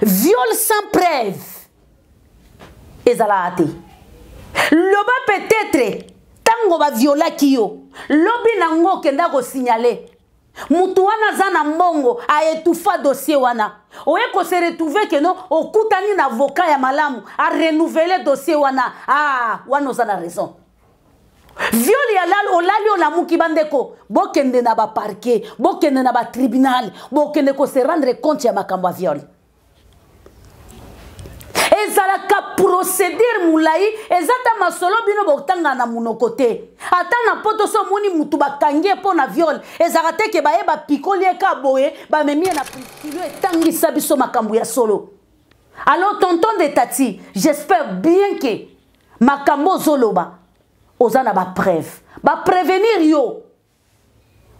Viol sans preuve. Ezala ate. Loba peut-être tango ba viola kiyo. Lobi nango kenda ko signaler. Mutu wana zana mbongo a étouffa dossier wana. Oye ko se retrouver que non okutani na avocat ya malamu a renouveler dossier wana. Ah, wana zana raison. Viol ya lal olali o la muki bandeko bokende na ba parquet, bokende na ba tribunal, bokende ko se rendre compte ya makambo viol. Ezalaka procédure moulayi ezata masolo bino botanga na munokote ata na poto so moni mutu bakangie po na viol ezalate ke baye ba pikoli eka boye ba memie na kilo etangi sabiso makambo ya solo. Alors tonton de Tati, j'espère bien que makambo zoloba ozana ba preuve ba prévenir yo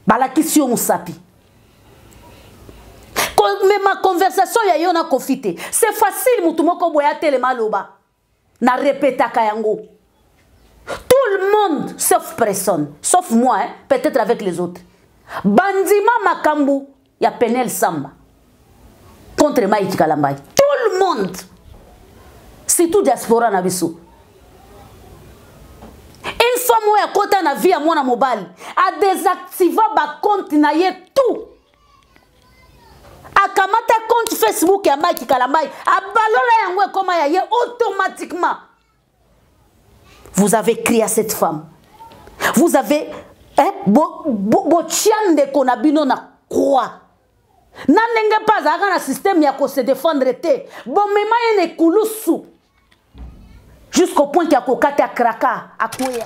balakisi yo musapi. Mais ma conversation ya yo na confité. C'est facile mutumoko boya telema loba. Na répéta kayango. Tout le monde sauf personne, sauf moi hein, peut-être avec les autres. Bandima makambu ya Penel Samba contre Mike Kalambay. Tout le monde. C'est tout diaspora na biso. Une fois moi ya kota na vie à moi na mobile, a désactiver ba compte na ye tout. Akamata compte Facebook ya Mike Kalambay abalola yango koma ya ye automatiquement. Vous avez crié à cette femme. Vous avez bo tiande konabino na croix. Nanenge pas aga na système ya ko se défendre te. Bon mema ene kulusu. Jusqu'au point qu'il y a kokate a kraka a kwea.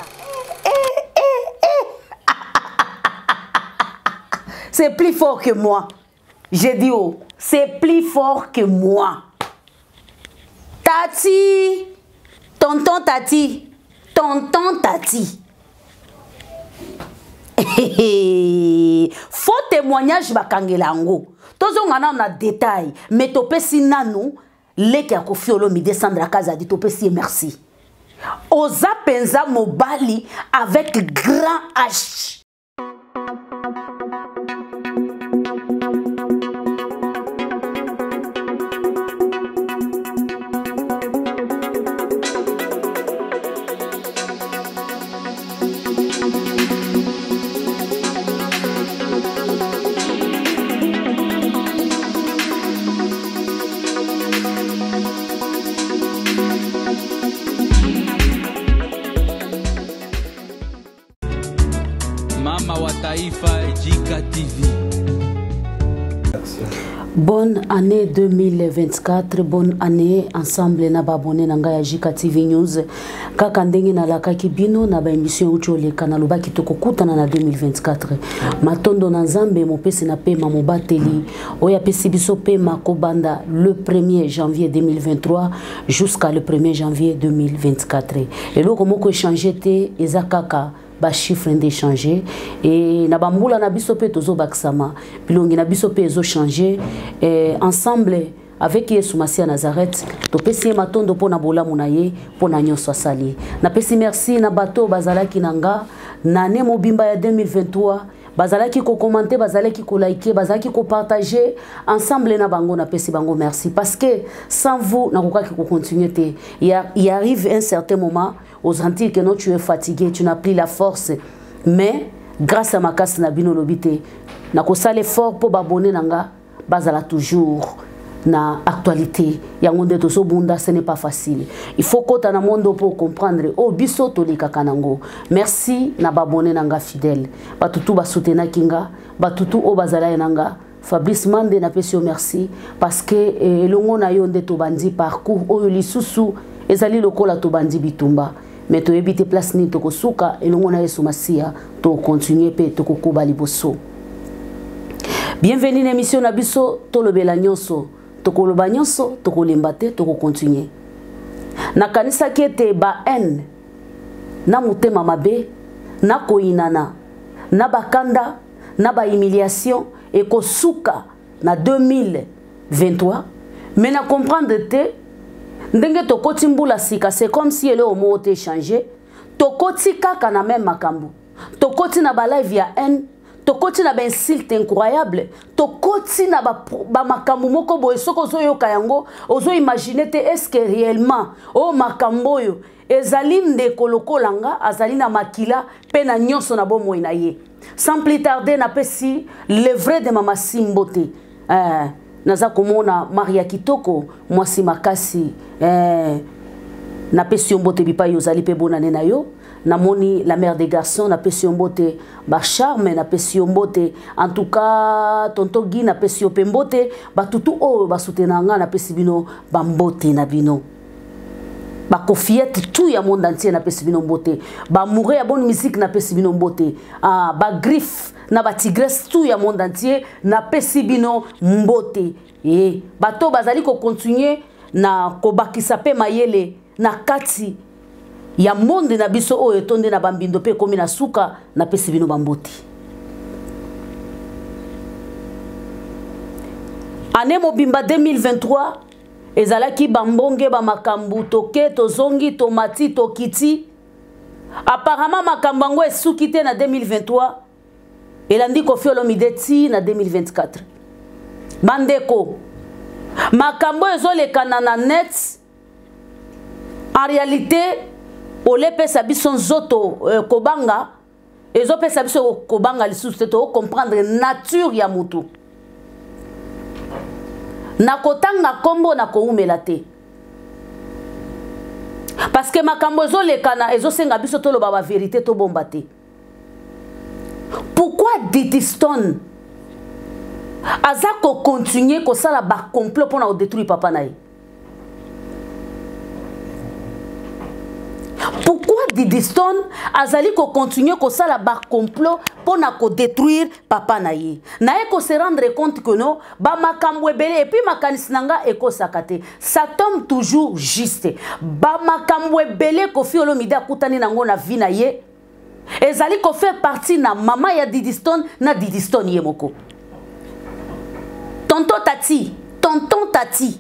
C'est plus fort que moi. J'ai dit oh, c'est plus fort que moi. Tati, tonton Tati, tonton Tati. Faux témoignage bakangelango. Tozo ngana na détail, mais topesi nanu leki ya kofiolo mi descendre à casa dit topesi merci. Oza penza mobali avec grand H. Bonne année 2024, bonne année ensemble na babone na nga ya Jika TV News. Kaka ndenge na lakaki bino na ba émission uchole kana lobaki tokokutana na 2024. Matondo na Nzambe mopesi na pema mobateli oya pesi biso pema kobanda le 1er janvier 2023 jusqu'à le 1er janvier 2024. Et loko moko échanger te eza kaka ba chiffre d'échanger et na bambula na biso pe tozo baksama bilongi na biso pe ezo changer ensemble avec Yesu Masia Nazareth to pesi matondo pona bolamu na ye pona nyonso asali na pesi merci na bato bazalaki nanga na ne mobimba ya 2023 bazalaki ko commenter bazalaki ko liker bazalaki ko partager ensemble na bango na pesi bango merci parce que sans vous na kokaki ko continuer te il arrive un certain moment aux sentir que non tu es fatigué tu n'as plus la force mais grâce à ma casse na bino lobité na ko sale fort pour babonner nanga bazala toujours na actualité ya ngonde to so bunda ce n'est pas facile il faut kota na mondo pour comprendre oh biso to likaka nango merci na babonner nanga fidèle batutu ba soutenir kinga batutu o bazala nanga Fabrice Mande na pesio merci parce que elongo na yo nde to bandi parcours oyo lisusu ezali lokola to bandi bitumba mais to ebite place ni to kosuka elongo na Yesu Masia to continuer pe to kokuba liboso. Bienvenue à l'émission na biso to lobela nyonso to koloba nyonso to kolemba te to continuer. Na kanisa kete ba en na mutema mabe na koinana na bakanda na ba humiliation et kosuka na 2023 mais na comprendre te ndenge to kotimbula sika c'est comme si ele omo te changer to kotika kana même makambu to koti na ba live ya en tokoti na ba insulte incroyable, tokoti na ba makambo moko boye soko zo yoka yango ozo imaginer te est-ce que réellement o makambo yo ezali ndeko lokolanga azali na makila pe na nyonso na bomoi na ye. Sans plus tarder na pesi le vrai de mama Simbote naza komona Maria Kitoko mwasi makasi na pesi mbote bipa yo zali pe bonane na yo. Namoni la mère des garçons na pesi mbote ba charme na pesi mbote en tout cas tonto Guy na pesi mbote ba tutu o ba soutenanga na pesi bino ba mbote na bino ba confiette tout ya monde entier na pesi bino mbote ba mourir ya bonne musique na pesi bino mbote ba griffe na ba tigresse tout ya monde entier na pesi bino mbote et bato bazali ko continuer na ko bakisa pe mayele na kati ya monde na biso o etonde na bambindo pe komi na suka na pesi bino bamboti. Année mobimba 2023 ezalaki bambonge ba makambu toke tozongi tomati tokiti apparemment makambo ngo esuki te na 2023 elandi Koffi Olomide ti na 2024 bandeko makambo ezolekana na net en réalité ole pesa biso nzoto kobanga ezo pesa biso kobanga lisusu to comprendre nature ya mutu na kotanga kombo na koumela te parce que makambo ezo lekana ezo senga biso to loba ba vérité to bomba te. Pourquoi Diddy Stone azako continuer ko sala ba complot pour na détruire papa nae? Pourquoi Diddy Stone azali ko continuer ko sala ba complot pour na ko détruire papa naye? Nae ko se rendre compte que non ba makambo ebele et puis makanisi nanga eko sakate. Ça tombe toujours juste. Ba makambo ebele Koffi Olomide akutani nango na vie naye. Ezali ko fait partie na mama ya Diddy Stone na Diddy Stone ye moko. Tonton Tati.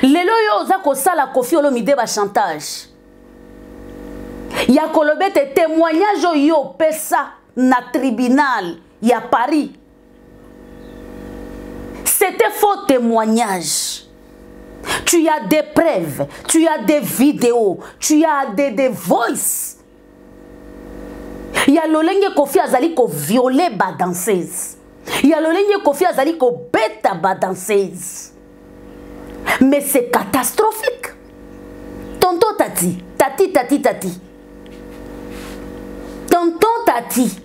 Lelo yo oza ko sala Koffi Olomide ba chantage. Ya kolobete témoignage yo pesa na tribunal ya Paris. C'était faux témoignage. Tu as des preuves, tu as des vidéos, tu as des voices. Ya lolenge Koffi azali ko violer ba danseuse. Ya lolenge Koffi azali ko beta ba danseuse. Mais c'est catastrophique. Tonton Tati. Tonton Tati.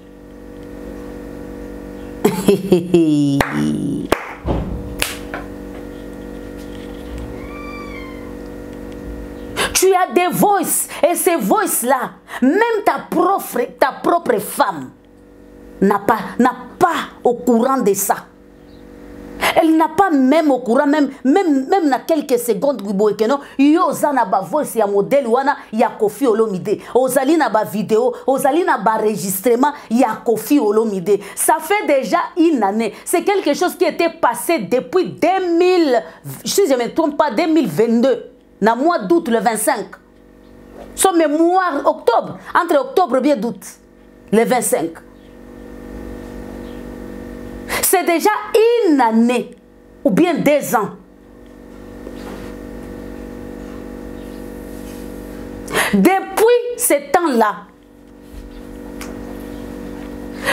Tu as des voices et ces voices-là, même ta propre femme n'a pas au courant de ça. Elle n'a pas même au courant, même na quelques secondes, yo zana ba voice ya modèle wana ya Koffi Olomide. Ozali na ba vidéo, ozali na ba enregistrement ya Koffi Olomide. Ça fait déjà une année. C'est quelque chose qui était passé depuis 2000, si je ne me trompe pas, 2022, na mois d'août le 25. Son mémoire octobre, entre octobre et bien d'août, le 25. C'est déjà une année ou bien 2 ans. Depuis ce temps-là,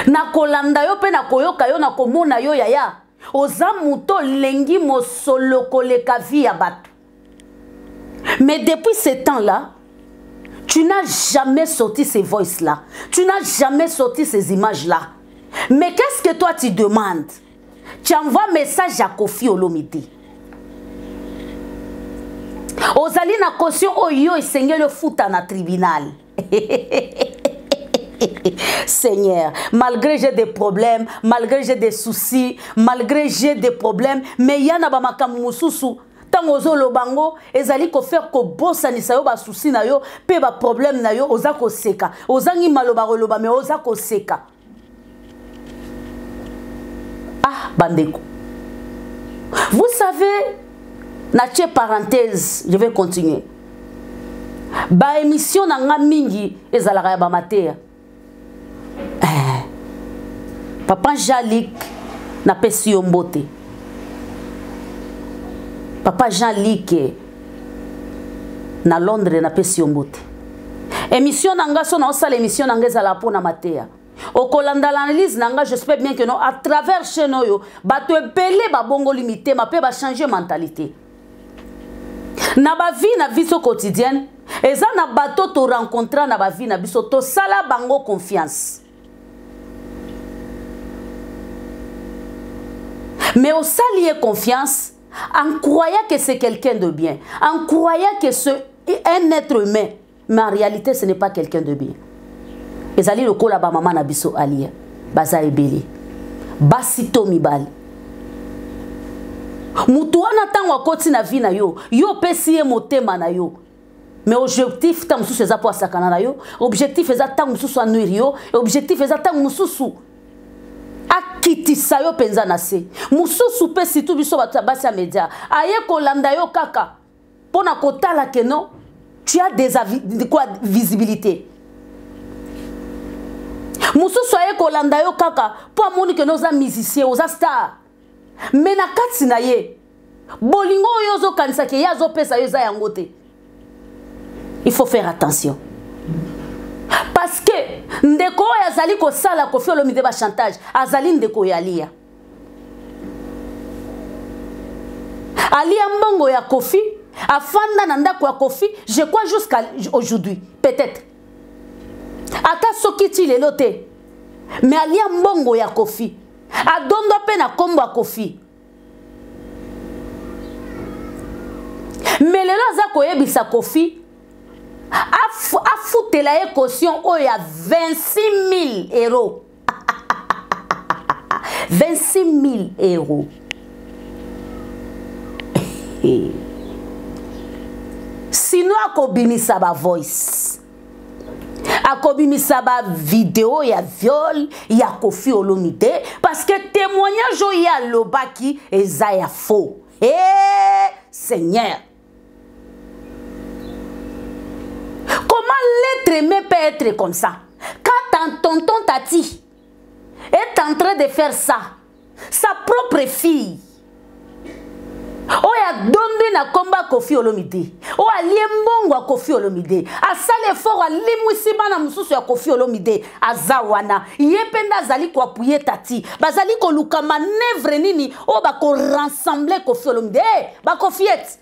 na kolanda yo pe na koyoka yo na komona yo yaya oza muto lengi mosolo koleka vi ya bato. Mais depuis ce temps-là, tu n'as jamais sorti ces voices-là. Tu n'as jamais sorti ces images-là. Mais qu'est-ce que toi tu demandes? Tu envoies un message à Koffi Olomide. Ozali na caution oyo Seigneur le fout na tribunal. Seigneur, malgré j'ai des problèmes, malgré j'ai des soucis, malgré j'ai des problèmes, mais yana ba makambo mususu tango zolo bango ezali ko faire ko bosanisa yo ba souci na yo pe ba problème na yo oza ko seka. Ozangi maloba koloba mais oza ko seka. Ah, bandeko. Vous savez, natie parenthèse, je vais continuer. Ba émission na nga mingi ezalaka ya ba mater. Papa Jean-Luc na pesi yombote. Papa Jean-Luc na Londres na pesi yombote. Émission nanga so na osala émission nanga za la pona matea. Au kolanda l'analyse nanga, j'espère bien que non à travers chez nous yo bato ebele ba bongo limité ma pe ba changer mentalité. Na ba vie na biso quotidienne, eza na bato to rencontrer na ba vie na biso to sala bango confiance. Mais au salier confiance en croyant que c'est quelqu'un de bien, en croyant que c'est un être humain, mais en réalité ce n'est pas quelqu'un de bien. Ezali lokola ba mama na biso alia baza ebeli basito mibali mutu wana tango akoti na vie na yo yo pesi ye motema na yo mais objectif tango mususu eza po asakana na yo objectif eza tango mususu anuiri yo objectif eza tango mususu akitisa yo penza na se mususu pe situ biso bato basi ya media aye kolanda yo kaka pona kotala ke non tu as des quoi visibilité. Mususu aye kolanda yo kaka po amoni ke noza musicien oza star mais na kati na ye bolingo oyo ozokanisa ke ye azopesa yo eza yango te. Il faut faire attention parce que ndeko oyo azali kosala Koffi Olomide ba chantage azali ndeko ya Alia. Alia mbongo ya Koffi afanda na ndako ya Koffi je crois jusqu'à aujourd'hui peut-être ata soki ti lelo te mais alia mbongo ya Koffi adondo pe na kombo ya Koffi mais lelo aza koyebisa Koffi afutela ye caution oyo ya 26 000 euros 26 000 euros sinon akobimisa ba voice akobimisa ba vidéo ya viol ya Koffi Olomide parce que témoignage ya lobaki eza ya faux. Seigneur, comment l'être aimé peut être comme ça quand ton tonton Tati est en train de faire ça, sa propre fille oya dondi na komba Koffi Olomide oya liembongo a Koffi Olomide asale effort alimwisi bana mususu ya Koffi Olomide azawana yependa zali kwa puye Tati bazali ko luka manevre nini o ba ko rassembler Koffi Olomide ba Koffiet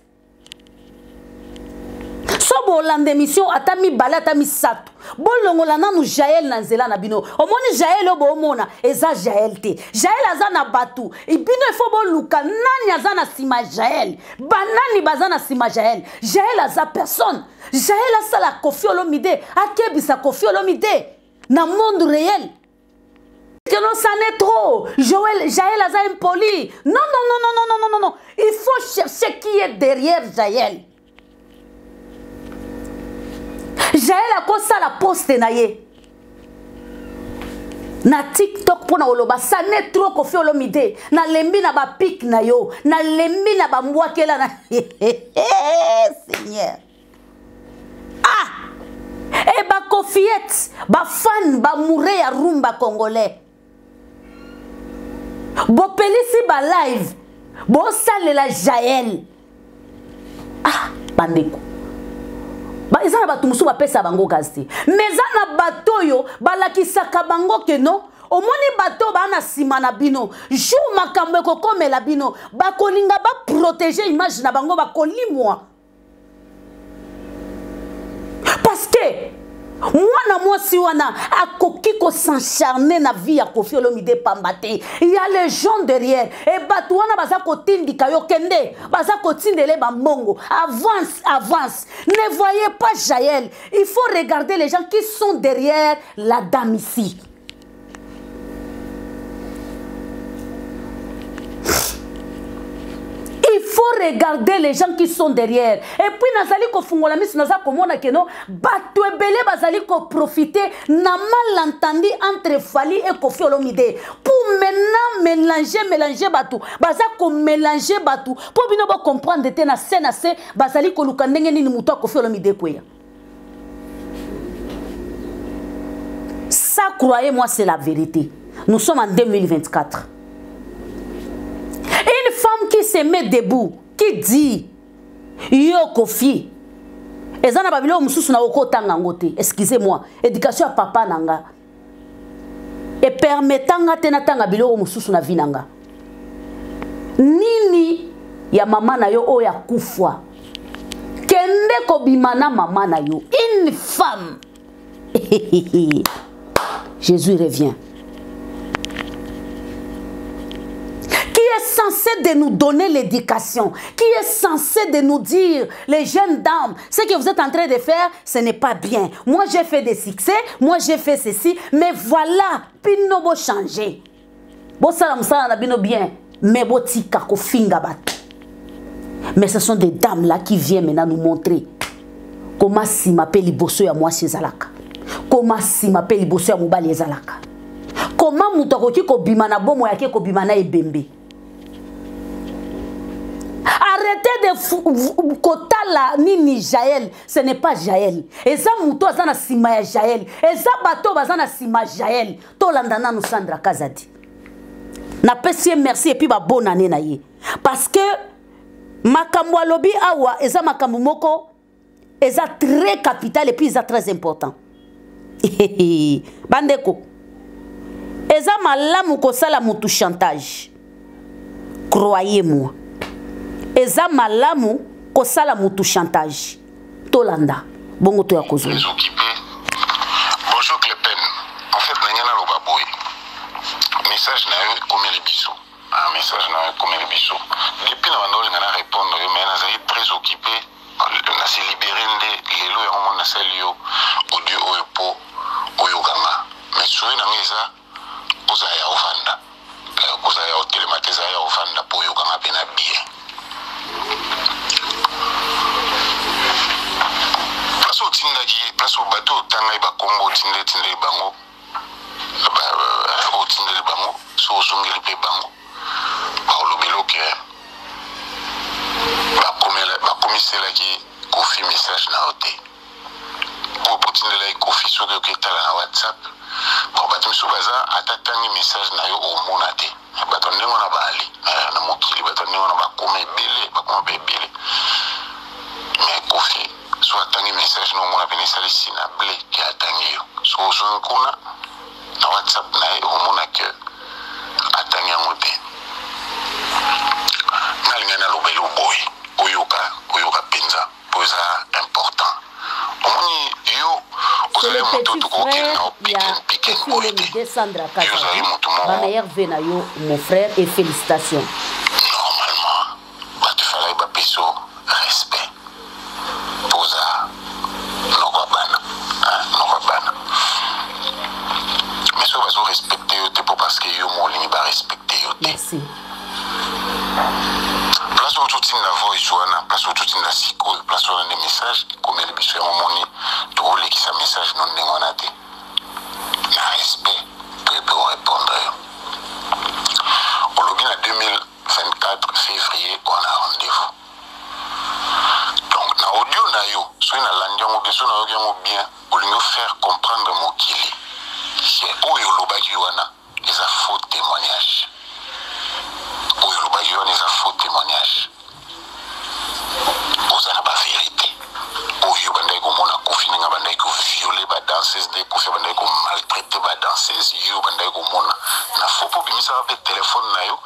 so bolande mission atami bala atami sato bolongola nanu Jaël na nzela na bino omoni Jaël obo omona eza Jaël te Jaël aza na batu ibino ifo boluka nani aza na sima Jaël banani baza na sima Jaël Jaël aza personne Jaël asala Koffi Olomide akebisa Koffi Olomide na monde réel que non ça n'est trop Jaël aza impoli non il faut chercher qui est derrière Jaël. Jaël a kosa la poste na ye na TikTok pona oloba ça n'est trop Koffi Olomide na lembi na ba pic na yo na lembi na ba mbwakela na Seigneur et ba Koffiet ba fan ba mouré ya rumba congolais bo pelisi ba live bo salela Jaël bandeko ils ont battu musu bapesa bango gazte mais ana batoyo balakisaka bango ke no omoni bato bana sima na bino jour makambo ekokomela bino bakolinga ba protéger image na bango bakolimwa parce que mwana mwasi wana akoki ko s'encharner na vie ya Koffi Olomide pambate il y a les gens derrière et bato wana baza ko tindika yo kende baza ko tindele ba mbongo avance ne voyez pas Jaël il faut regarder les gens qui sont derrière la dame ici. Il faut regarder les gens qui sont derrière. Et puis, nazali ko fungola mis naza komona keno bato ebele bazali ko profiter na malentendu entre Fally et Koffi Olomide pour maintenant mélanger bato baza ko mélanger bato pour bino ba comprendre te na scène assez bazali ko luka ndenge nini muto Koffi Olomide kweya. Ça, croyez-moi, c'est la vérité. Nous sommes en 2024. Une femme qui se met debout, qui dit yo Kofi, ezana babilo mususu na okotanga ngote, excusez-moi, éducation à papa nanga. Et permettanga tena tanga bilo mususu na vinanga. Nini ya mama na yo oya kufwa. Kende ko bimana mama na yo, une femme. Jésus revient. Qui est censé de nous donner l'éducation, qui est censé de nous dire, les jeunes dames, ce que vous êtes en train de faire, ce n'est pas bien. Moi, j'ai fait des succès, moi, j'ai fait ceci, mais voilà, pino bo changer. Bo salam salam na bino bien, mais bo tika ko finga bat. Mais ce sont des dames là qui viennent maintenant nous montrer comment si m'appelle Liboso ya moi chez Zalaka. Comment si m'appelle Liboso ya mobali Zalaka. Comment mutakoki ko bimana bomo yake ko bimana ebembe. Arrêtez de kotala nini Jaël, ce n'est pas Jaël. Et ça muto azana sima ya Jaël. Et ça bato bazana sima Jaël. To landana nous Sandra Kazadi. Na pesi merci et puis ba bonne année na ye. Parce que makambo alobi awa eza makambo moko eza très capital et puis eza très important. Bandeko. Eza malamu ko sala mutu chantage. Croyez-moi. Eza malamu ko sala mutu chantage. Tolanda. Bongo to ya kozo. Bonjour Clépen. En fait, nanyana loba boy. Message na yo comme les bisous. Un message na yo comme les bisous. Depuis na bandoli ngana répondre yo mais nazali très occupé. Na se libérer nde lelo ya mo na salio audio oyo po oyo ganga. Mais soyi na ngeza oza ya ofanda. Koza ya telematiza ya ofanda po yo ganga pena bien. Place au tindaki, place au bateau, tanga iba kombo tinde bango. Au tinde bango, so zongeli pe bango. Ba olobelo ke ba komisela ki kofi message na ote. Ko tinde la kofi so ke tala na WhatsApp. Ko batimiso baza atatangi message na yo o monate. Bato ndenge na bali na mokili bato ndenge na bakoma ebele mais kofi so atangi message no mona pene sali sina ble ki atangi yo so kuna na WhatsApp na ye o mona ke atangi yango te nalinga na lobelo boy oyoka penza poza important omoni yo c'est le petit frère piqué boy de Sandra Kazadi ma meilleure vue na yo mon frère et félicitations. Normalement tu fallait ba peso respect posa nokabana mais so bazo respecter yo te parce que yo molini ba respecter yo te. Merci. Place où tout la voice wana, place où tout la siko, place où on a des messages comme les biso ya moni to le ki sa message non ndengona te. Na respect peut répondre. Au lobby en 2024 février on a rendez-vous. Donc na audio na yo, so na landiango beso na yo bien, au lieu faire comprendre mon kili. C'est oyo lobaki wana, les a faux témoignages. Oyo lobaki wana les a faux témoignages. Oza na ba vérité. Oyo bandai ko mona kofi nga bandai ko violer ba danseuse de kofi bandai ko maltraiter ba danseuse yo bandai ko mona na faux pour bimisa ba téléphone na yo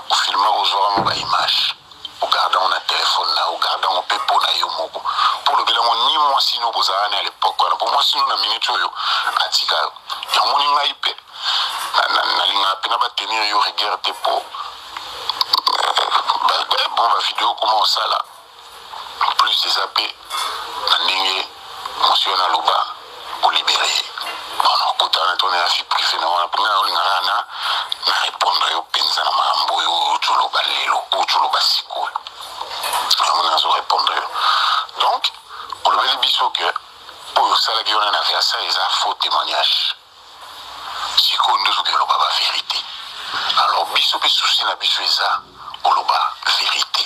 ou filmer ozwa ba image. Au gardant na téléphone na au gardant pepo na yo moko pour le bilan ni moi sino bozana à l'époque pour moi sino na minute yo atika ya moni ngai pe na linga pe na ba tenir yo rigueur te po bon la vidéo comment ça là plus des AP na ndenge monsieur na loba pour libérer on kota na tourner la vie privée na wana pona olinga na répondre yo penza na mambo yo tuloba lelo o tuloba siko on a zo répondre donc on le dit biso que pour ça la vie on a fait ça ils a faux témoignage siko ndozo ke loba ba vérité alors biso pe souci na biso eza oloba vérité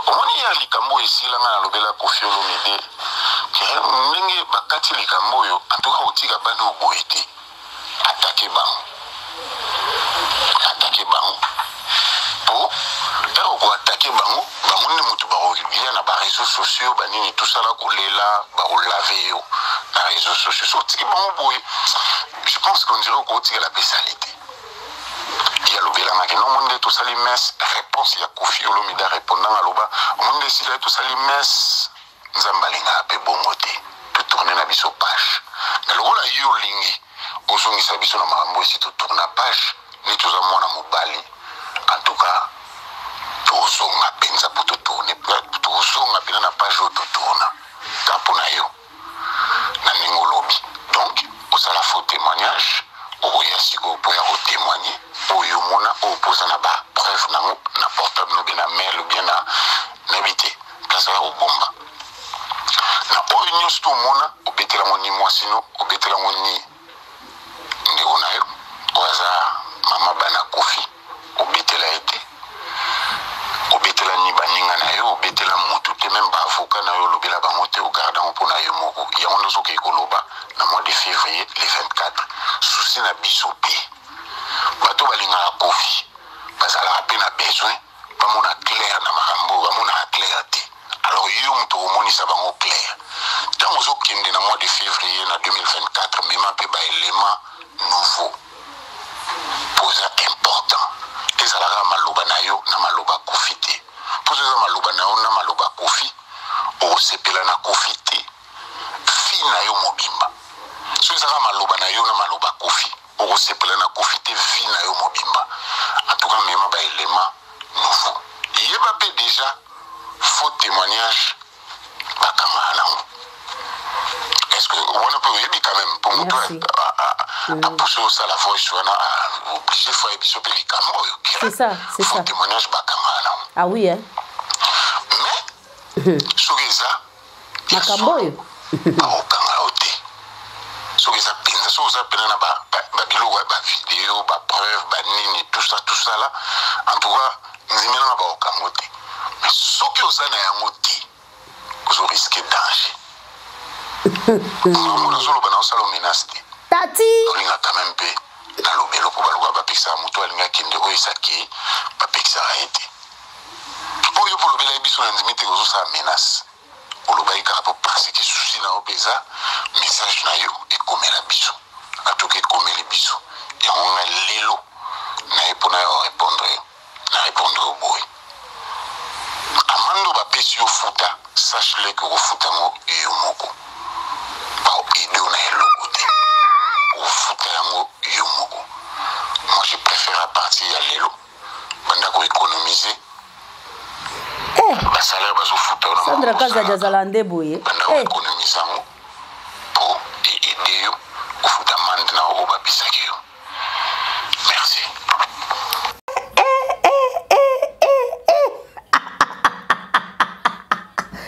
omoni ya likambo esila nga na lobela Koffi Olomide ke ndenge bakati likambo yo antuka otika bana oboye te atake bango attaquer bango pour attaquer bango bango ne mutu barogilia na ba réseaux sociaux banini tout ça là kolela ba laver yo na réseaux sociaux sorti bango boy je pense qu'on dirait qu'on tire la spécialité il y a l'obéla na non monde tout ça les mess réponse il y a Kofi Olomide répondant à loba monde si là tout ça les mess nzambalinga pe bongote tout tourner na biso page na lola yo lingi ozongi sa biso na mambo si tout tourner page ni tout ça mona mobali en tout cas tozonga penza pour tout tourner tozonga pena na page tout tourner tapo na yo na ningo lobby donc ça la faux témoignage oya siko pour témoigner oyo mona opposa na ba preuve na portable no bien na mail ou bien na n'habité place la bomba na oyo nyos to mona obetela moni mwasino obetela moni ndeko na yo oza mama bana Kofi obetela ete obetela ni baninga na yo obetela mutu te même ba avocat na yo lobela ba moté au gardant pour na yo moko ya ndo so ke koloba na mois de février le 24 souci na bisope bato balinga Kofi bazala pe na besoin ba mona clair na makambo ba mona clair te alors yo mto moni sa bango clair tant ozo kende na mois de février na 2024 même pe ba élément nouveau posa important ezalaka maloba na yo na maloba Kofi te posa maloba na yo na maloba Kofi osepela na Kofi te fi na yo mobimba so ezalaka maloba na yo na maloba Kofi osepela na Kofi te vi na yo mobimba en tout cas même ba élément nouveau yeba pe déjà faux témoignage bakanga na est-ce que on peut y quand même pour nous à pousser ça la voix sur na obligé faut ebiso pe likambo c'est ça faux témoignage bakanga na ah oui hein mais sogeza makambo yo bakanga ote sogeza penza soza pena na ba bilo ba vidéo ba preuve ba nini tout ça là en tout cas nzimela na ba okamote mais soki ozana yango te ozo risquer danger on a solo bana salo menace tati on a quand même pe na lobelo ko baluka ba pesa muto alinga kende ko isaki ba pesa aite oyo pour lobela biso na nzimite ko sa menace olobai ka pour parce que souci na opeza message na yo e komela biso atoke komeli biso et on a lelo na epona yo répondre au boy amando ba pesi yo futa sache-le que au futa mo yo moko moi je préfère à partir à l'élo pour économiser le salaire Sandra Kaza Jazalande boye économiser pour aider au foot amande au babisaki merci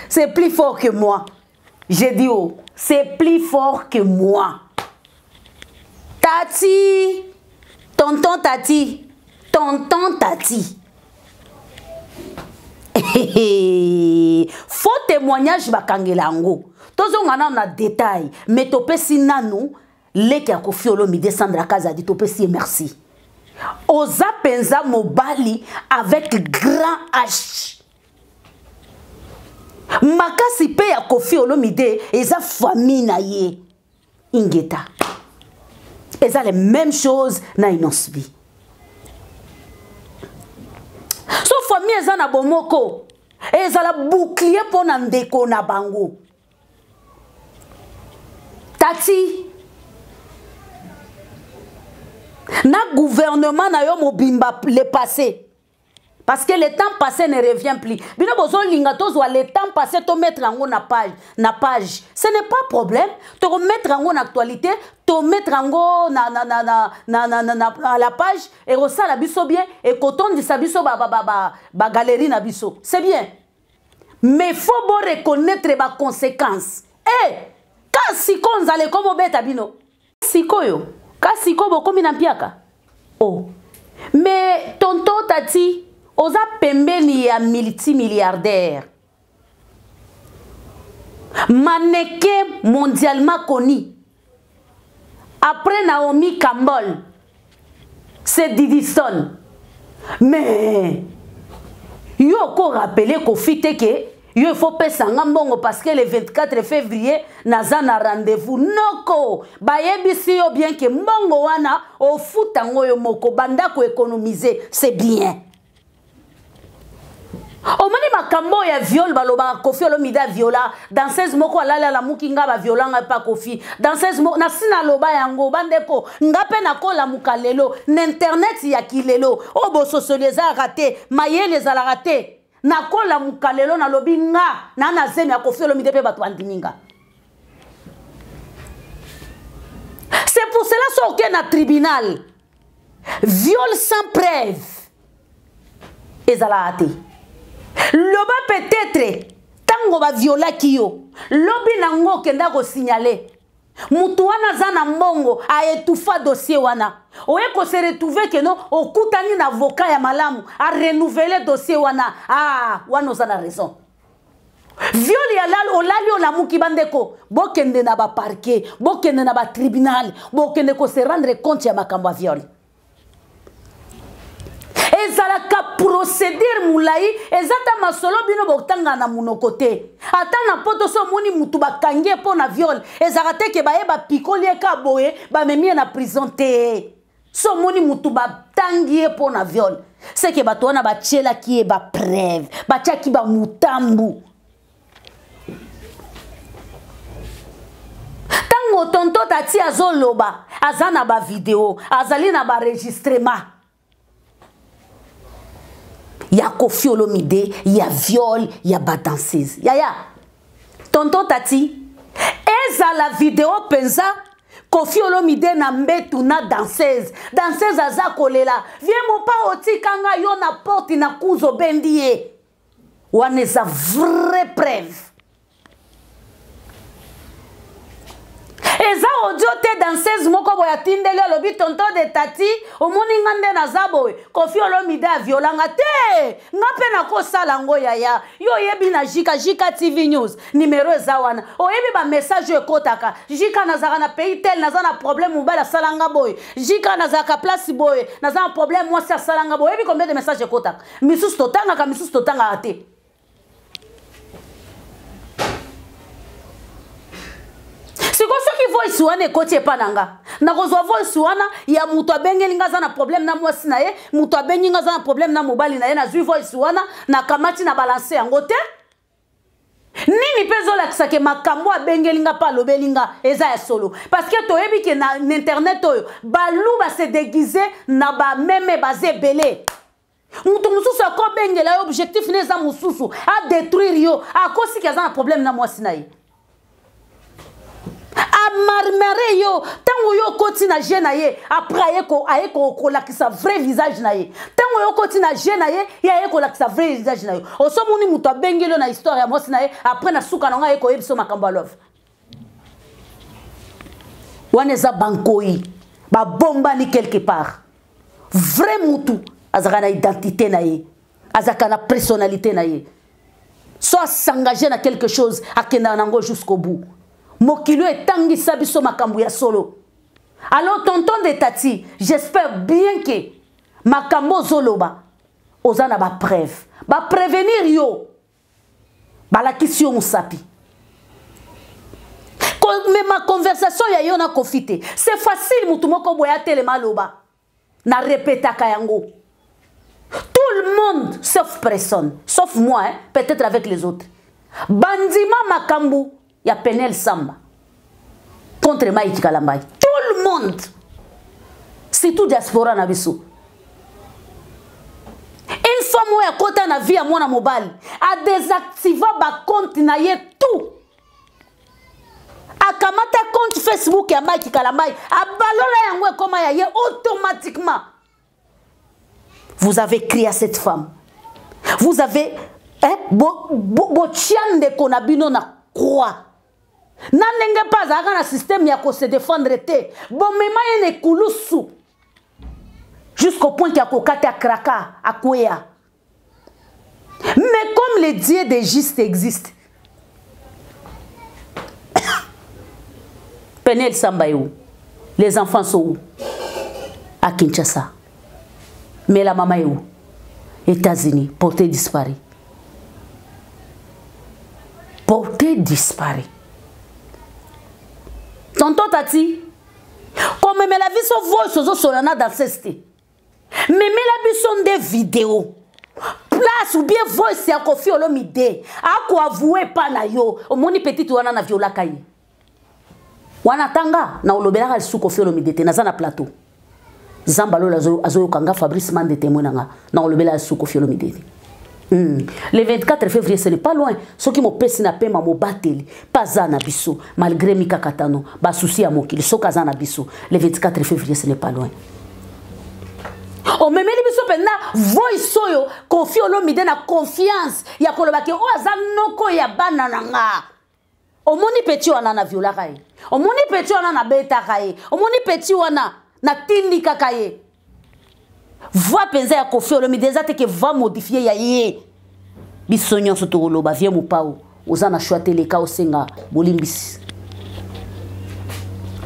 c'est plus fort que moi. J'ai dit oh, c'est plus fort que moi. Tati, tonton Tati, faux témoignage bakangelango. Tozo ngana na détail, mais topesi nanu leki ya Kofi Olomide Sandra Kaza dit topesi merci. Oza penza mobali avec grand H. Makasi pe ya Kofi Olomide eza famille na ye ingeta eza les mêmes choses na inosbi so famille eza na bomoko eza la bouclier pour na ndeko na bango tati na gouvernement na yo mobimba le passé. Parce que le temps passé ne revient plus. Bino bozo linga tozwa le temps passé to mettre en na page. Ce n'est pas problème. To mettre en actualité, to mettre en à la page et rosa la biso bien et coton di sabiso ba galerie na biso. C'est bien. Mais faut bon reconnaître les conséquences. Eh, quand siko nzale comme beta bino. Siko yo. Quand siko bokomi na piaka. Oh. Mais tonton Tati oza pembeni ya multimilliardaire. Mannequin mondialement connu. Après Naomi Campbell, c'est Didison. Mais yo ko rappeler ko fite que il faut pesa ngambongo parce que le 24 février naza na rendez-vous noko bayebisi yo bien que mbongo wana o futango yo moko banda ko économiser c'est bien. O mani makambo ya viol baloba Koffi Olomide viola danseuse moko alala la mukinga ba violanga pa Koffi danseuse moko na sina loba yango bandeko ngape na kola mukalelo na internet ya kilelo o bo socialiser raté maye les ala raté na kola mukalelo na lobi nga na na zemi ya Koffi Olomide pe bato andininga. C'est pour cela so que na tribunal viol sans preuve ezala raté. Loba peut-être tango ba viola kiyo lobi nango kenda ko signaler mutu wana zana mbongo a étouffa dossier wana oye ko se retrouver que non okutani na avocat ya malamu a renouveler dossier wana wana zana raison viol ya lal olali ola muki bandeko bokende na ba parquet bokende na ba tribunal bokende ko se rendre compte ya makambo ya viol. Ezalaka procédure moulai ezata masolo bino botanga na munokote ata na poto so moni mutu bakangie po na viol ezarate ke baye ba pikoli ka boye ba memie na prison te so moni mutu batangie po na viol c'est que bato wana bachela ki e ba preuve bacha ki ba mutambu tango tonto tati azoloba azana ba vidéo azali na ba enregistrement ya Koffi Olomide, ya viol, ya ba danseuse. Ya. Tonton Tati, eza la vidéo penza Koffi Olomide na mbetu na danseuse. Danseuse aza kolela. Viens mo pa oti kanga yo na porte na kuzo bendie. Wane za vraie preuve. Eza audio te danseuse moko boya tindele lobi tonton de Tati omoni ngande na zabowe Koffi Olomide a violanga te ngape na ko sala ngo yaya yo yebi na Jika TV News numéro eza wana oyebi ba message ekotaka Jika nazaka na pays tel naza na problème mobala salanga boy Jika nazaka place boy naza na problème moi sa salanga boy yebi combien de messages ekotaka misusu totanga ate. Siko soki voice wana ekoti epananga na kozwa voice wana ya mutu abengelinga za na problème na mwasi na ye mutu abenginga za na problème na mobali na ye na zwi voice wana na kamati na balance yango te nini pezo la kisake makambo abengelinga pa lobelinga eza ya solo parce que toyebi ke na internet oyo balu ba se déguiser na ba meme bazé belé mutu mususu ako bengela yo objectif neza mususu a détruire yo akosi ke za na problème na mwasi na ye marmere yo tango yo koti na je na ye après ayeko kolakisa vrai visage na ye tango yo koti na je na ye ya ayeko kolakisa vrai visage na ye osomoni mutu abengelo na histoire ya mwasi na ye après na suka nanga ayeko yebiso makambo ya love wana eza bankoi babombani quelque part vrai mutu azaka na identité na ye azaka na personnalité na ye soit s'engager na quelque chose akenda nango jusqu'au bout. Mokilo etangi sabiso makambu ya solo. Alors tonton de Tati, j'espère bien que makambo zoloba ozana ba preuve. Ba prévenir yo. Ba la question musapi. Mais ma conversation ya yo na kofite. C'est facile mutu moko boya telema loba. Na répéta kayango. Tout le monde sauf personne, sauf moi hein, peut-être avec les autres. Bandima makambu ya Penel Samba contre Mike Kalambay. Tout le monde. C'est tout diaspora na biso. Une fois moi ya kota na vie à mon mobile, a désactiver ba compte na ye tout. A kamata compte Facebook ya Mike Kalambay, a balola yango comme ya ye automatiquement. Vous avez crié à cette femme. Vous avez bo chian de konabino na croix. Nanenge pas un système qui se défendre te. Bon mais ne kulusu. Jusqu'au point qu'il y a kokate à kraka à kwea. Mais comme les dieux des justes existent. Penel Sambayou. Les enfants sont où? À Kinshasa. Mais la maman est où? États-Unis, porté disparu. Porté disparu. Tonton Tati, comme me la vie sur voice sur Solana dans cette mais me la vie sur des vidéos. Place ou bien voice ya Koffi Olomide. A ko avouer pas na yo. O moni petit wana na viola kai. Wana tanga na olobela ka su Koffi Olomide te na za na plateau. Zambalo azo kanga Fabrice Mande témoin na olobela su Koffi Olomide. Le 24 février, ce n'est pas loin. Ceux qui m'ont pèsé na pema mo bateli, pas za na biso, malgré Mika Katano, ba souci à mokili, so kaza na biso. Le 24 février, ce n'est pas loin. O memeli biso pena voice soyo Koffi Olomide na confiance ya kolobaki o aza noko ya bana nanga. O moni petit wana na viola kai. O moni petit wana na beta kai. O moni petit wana na tindi kakaye. Va penser à Koffi Olomide ezate que va modifier ya ye. Bisonyo soto loba vie mu pao. Ozana choate le ka osenga bolimbisi.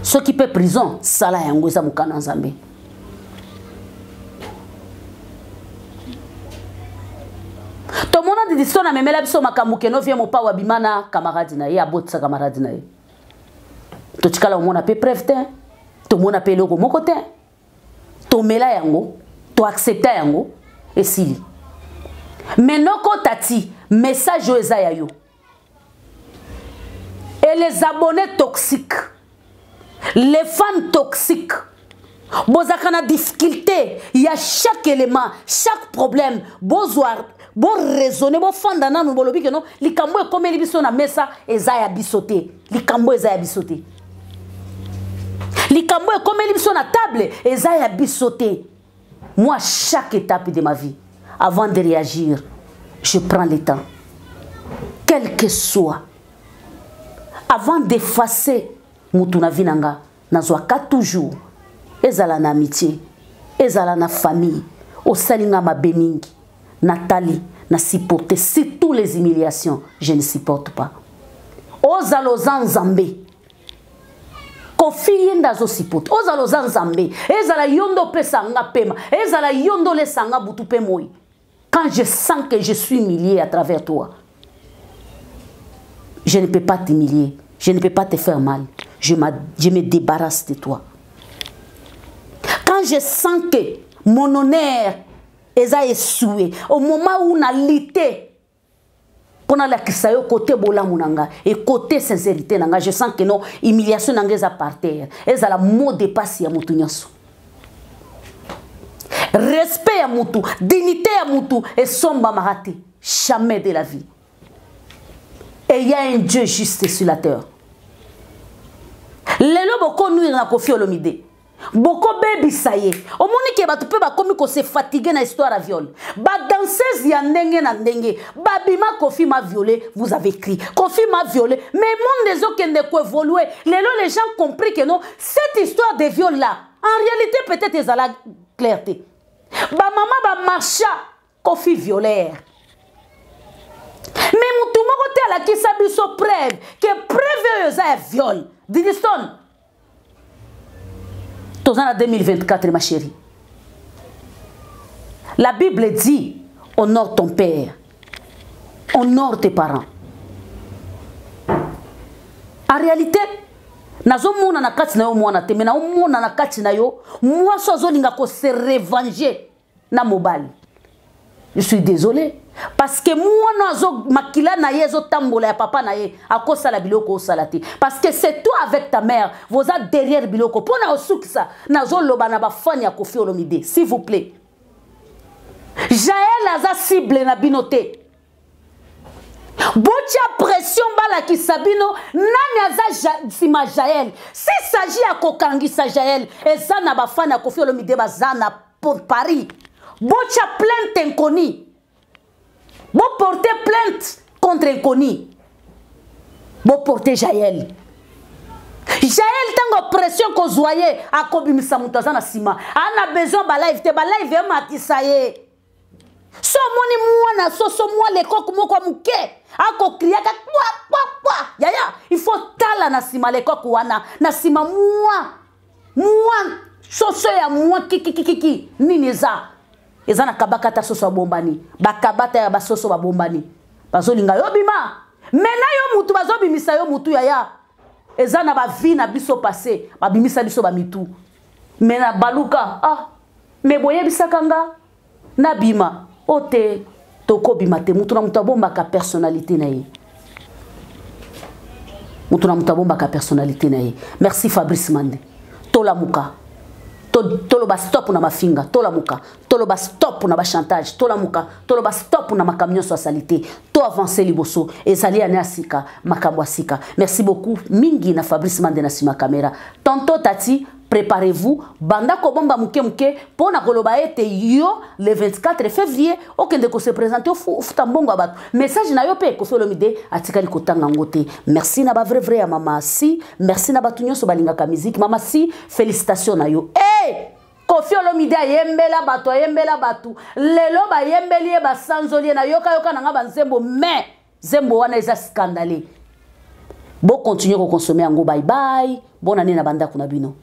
Ce qui peut prison sala yango za mukana nzambe. To mona de disona memela biso makamuke no vie mu pao abimana camarade na ye abotsa camarade na ye. To tikala mona pe preuve te. To mona pe loko moko te. To mela yango. To accepter yango esili. Menoko Tati message au eza yo. Et les abonnés toxiques, les fans toxiques, bozaka na difficulté, il y a chaque élément, chaque problème, besoin, bon raisonner, bon fandana nous bolobi que non, likambo e comme libiso na mesa eza ya bisoté, likambo eza ya bisoté. Likambo e comme libiso na table eza ya bisoté. Moi, chaque étape de ma vie, avant de réagir, je prends le temps. Quel que soit. Avant d'effacer Moutouna Vinanga, nazwaka toujours. Ezala na amitié, ezala na famille, osalinga ma beningi, Nathalie, na supporter. Si toutes les humiliations, je ne supporte pas. Ozalozan Zambé. Koffi yenda zo sipote ozalo zanzambe ezala yondo pesa nga pema ezala yondo le sanga butu pe moi quand je sens que je suis humilié à travers toi je ne peux pas t'humilier je ne peux pas te faire mal je me débarrasse de toi quand je sens que mon honneur est essoué au moment où on a lité pour la kisayo côté bolamu nanga et côté sincérité nanga je sens que non humiliation nanga est par terre et ça la mot de passe ya mutu nyaso respect ya mutu dignité ya mutu et somba marate jamais de la vie et il y a un Dieu juste sur la terre lelo boko nuire na Koffi Olomide Boko baby saye. O moni ke batu pe ba komi ko se fatigué na histoire à viol. Ba danseuse ya ndenge na ndenge. Babima Koffi m'a violé, vous avez crié. Koffi m'a violé. Mais monde des autres qui ne ko évoluer. Les gens compris que non, cette histoire de viol là, en réalité peut-être ils la clarté. Ba maman ba marcha Koffi violeur. Mais mutu moko te la ki sabi so preuve que preuve yo viol. Didiston. En 2024, ma chérie. La Bible dit, honore ton père, honore tes parents. En réalité, nazo mona na kati na yo mwana te, mais na mona na kati na yo, moi sozo linga ko se revenger na mobile. Je suis désolé. Parce que moi, nazo makila na yezo tambola ya papa na ye, akosa la biloko salati. Parce que c'est toi avec ta mère, vous êtes derrière biloko. Pour na osukisa, nazo loba na ba fani ya Koffi Olomide, s'il vous plaît. Jaël aza cible na binote. Botia pression bala ki sabino, nani aza sima Jaël. S'il s'agit à kokangisa Jaël, et ça na ba fani ya Koffi Olomide bazana pour Paris. Botia plainte inconnue. Bon porter plainte contre inconnu. Bon porter Jaël. Jaël tango pression ko zoye akobimisa mutaza na sima. Ana besoin ba live te ba live matisaye. So moni mwana so moi le koko moko muke. Ako kriaka kwa. Yaya, il faut tala na sima le koko wana na sima moi. So ya moi kiki nini za. ezana kabakata soso bombani bakabata ya basoso babombani bazolinga yo bima mena yo mutu bazobimisa yo mutu ya ezana ba vie na biso passé babimisa biso ba mitu mena baluka me boye bisakanga na bima ote toko bima te mutu na mutu bomba ka personnalité na ye mutu na mutu bomba ka personnalité na ye. Merci Fabrice Mande tola muka tolo ba stop na mafinga tola muka tolo ba stop na ba chantage tola muka tolo ba stop na makamyo so salité to avancer liboso ezali ane asika makambo asika. Merci beaucoup mingi na Fabrice Mande na sima caméra tonto tati préparez-vous banda ko bomba muke pour na koloba ete yo le 24 février okende ko se présenter au futa mbongo abato message na yo pe ko Olomide atikali kotanga ngote. Merci na ba vrai ya mama si merci na batu nyonso balingaka musique mama si félicitations na yo Kofi Olomide yembela batu lelo ba yembeli ba sanzoli na yoka na ngaba nzembo mais zembo wana eza scandalé. Bon continuer ko consommer ngo bye bye bonne année na banda kuna bino.